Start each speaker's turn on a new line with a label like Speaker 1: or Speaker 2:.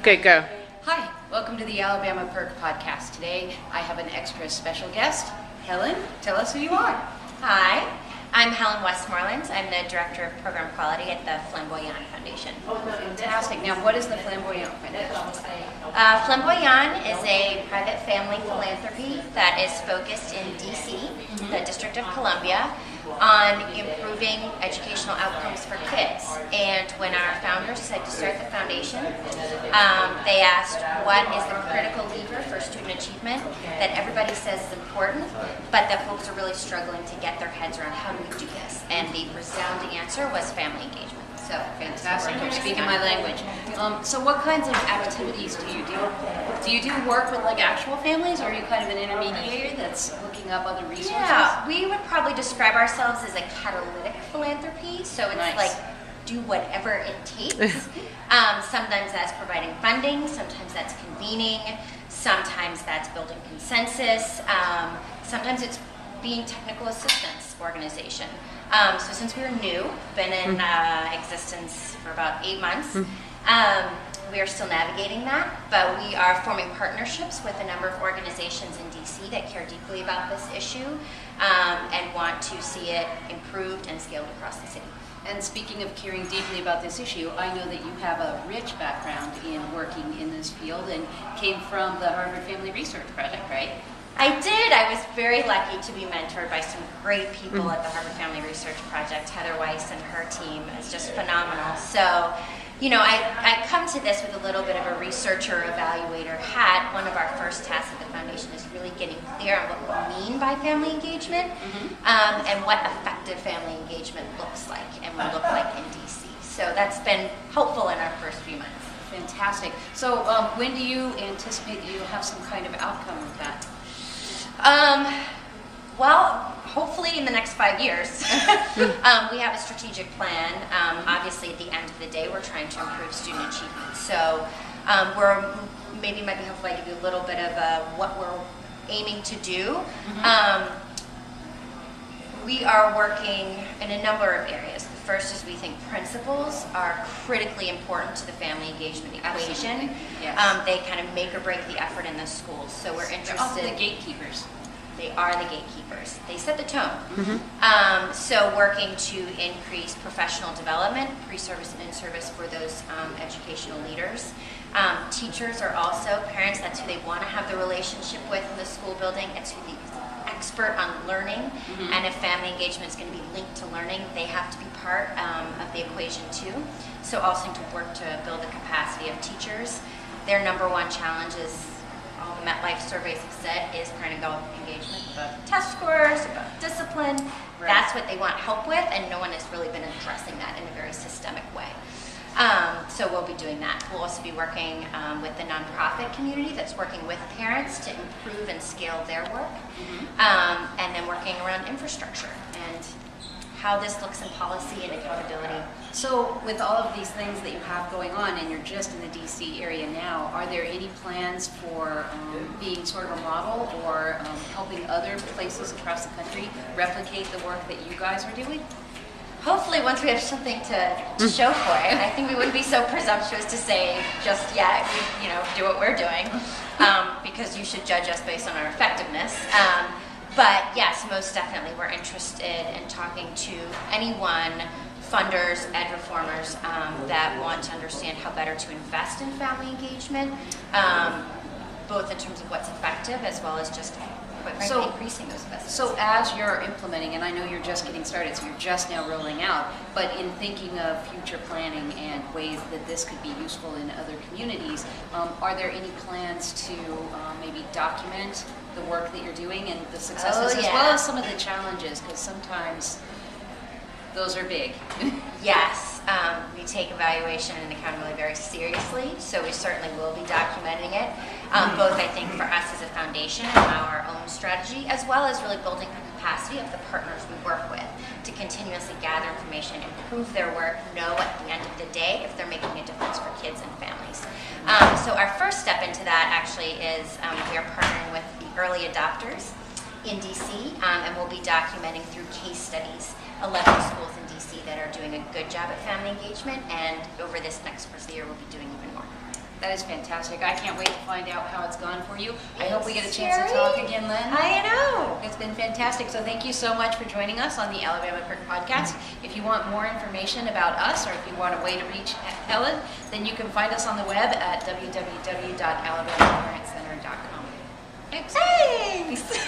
Speaker 1: Okay, go.
Speaker 2: Hi, welcome to the Alabama PIRC podcast. Today I have an extra special guest. Helen, tell us who you are.
Speaker 3: Hi, I'm Helen Westmoreland. I'm the Director of Program Quality at the Flamboyan Foundation.
Speaker 2: Fantastic. Now, what is the Flamboyan Foundation?
Speaker 3: Flamboyan is a private family philanthropy that is focused in DC, the District of Columbia, on improving educational outcomes for kids. And when our founders decided to start the foundation, they asked what is the critical lever for student achievement that everybody says is important, but that folks are really struggling to get their heads around how do we do this? And the resounding answer was family engagement. So
Speaker 2: fantastic. You're speaking my language. So what kinds of activities do you do? Do you do work with like actual families, or are you kind of an intermediary that's looking up other resources?
Speaker 3: Yeah, we would probably describe ourselves as a catalytic philanthropy. So it's
Speaker 2: Nice.
Speaker 3: like do whatever it takes. Sometimes that's providing funding, sometimes that's convening, sometimes that's building consensus, sometimes it's being technical assistance organization. So since we're new, been in existence for about 8 months, we are still navigating that, but we are forming partnerships with a number of organizations in DC that care deeply about this issue and want to see it improved and scaled across the city.
Speaker 2: And speaking of caring deeply about this issue, I know that you have a rich background in working in this field and came from the Harvard Family Research Project, right?
Speaker 3: I did. I was very lucky to be mentored by some great people at the Harvard Family Research Project. Heather Weiss and her team is just phenomenal. So, you know, I come to this with a little bit of a researcher, evaluator hat. One of our first tasks at the foundation is really getting clear on what we mean by family engagement and what effective family engagement looks like and will look like in DC. So that's been helpful in our first few months.
Speaker 2: Fantastic. So when do you anticipate that you'll have some kind of outcome with that?
Speaker 3: Well, hopefully in the next 5 years. We have a strategic plan. Obviously, at the end of the day, we're trying to improve student achievement. So maybe might be helpful if I give you a little bit of what we're aiming to do. We are working in a number of areas. The first is we think principals are critically important to the family engagement equation.
Speaker 2: Yes.
Speaker 3: They kind of make or break the effort in the schools. So we're interested.
Speaker 2: They're also the gatekeepers.
Speaker 3: They are the gatekeepers. They set the tone. So working to increase professional development, pre-service and in-service for those educational leaders. Teachers are also parents. That's who they want to have the relationship with in the school building. It's who the expert on learning, and if family engagement is going to be linked to learning, they have to be part of the equation too. So also to work to build the capacity of teachers. Their number one challenge is, all the MetLife surveys have said, is parental engagement, about test scores, about discipline.
Speaker 2: Right.
Speaker 3: That's what they want help with, and no one has really been addressing that in a very systemic way. So we'll be doing that. We'll also be working with the nonprofit community that's working with parents to improve and scale their work, and then working around infrastructure and how this looks in policy and accountability.
Speaker 2: So with all of these things that you have going on, and you're just in the DC area now, are there any plans for being sort of a model or helping other places across the country replicate the work that you guys are doing?
Speaker 3: Hopefully, once we have something to show for it, I think we wouldn't be so presumptuous to say just yet, we, do what we're doing, because you should judge us based on our effectiveness. But yes, most definitely, we're interested in talking to anyone, funders, ed reformers, that want to understand how better to invest in family engagement, both in terms of what's effective as well as just increasing those investments.
Speaker 2: So as you're implementing, and I know you're just getting started, so you're just now rolling out, but in thinking of future planning and ways that this could be useful in other communities, are there any plans to maybe document the work that you're doing and the successes as well as some of the challenges, because sometimes those are big.
Speaker 3: Yes, we take evaluation and accountability very seriously, so we certainly will be documenting it, both I think for us as a foundation and our own strategy, as well as really building the capacity of the partners we work with to continuously gather information, improve their work, know at the end of the day if they're making a difference for kids and families. So our first step into that actually is we are partnering with the early adopters in DC, and we'll be documenting through case studies 11 schools in DC that are doing a good job at family engagement, and over this next course of the year we'll be doing even more.
Speaker 2: That is fantastic. I can't wait to find out how it's gone for you. I hope we get a
Speaker 3: Thanks,
Speaker 2: chance to
Speaker 3: Sherri.
Speaker 2: talk again, Len.
Speaker 3: I know.
Speaker 2: It's been fantastic. So thank you so much for joining us on the Alabama PIRC podcast. If you want more information about us, or if you want a way to reach Helen, then you can find us on the web at www.alabamaparentcenter.com. Thanks.
Speaker 3: Thanks.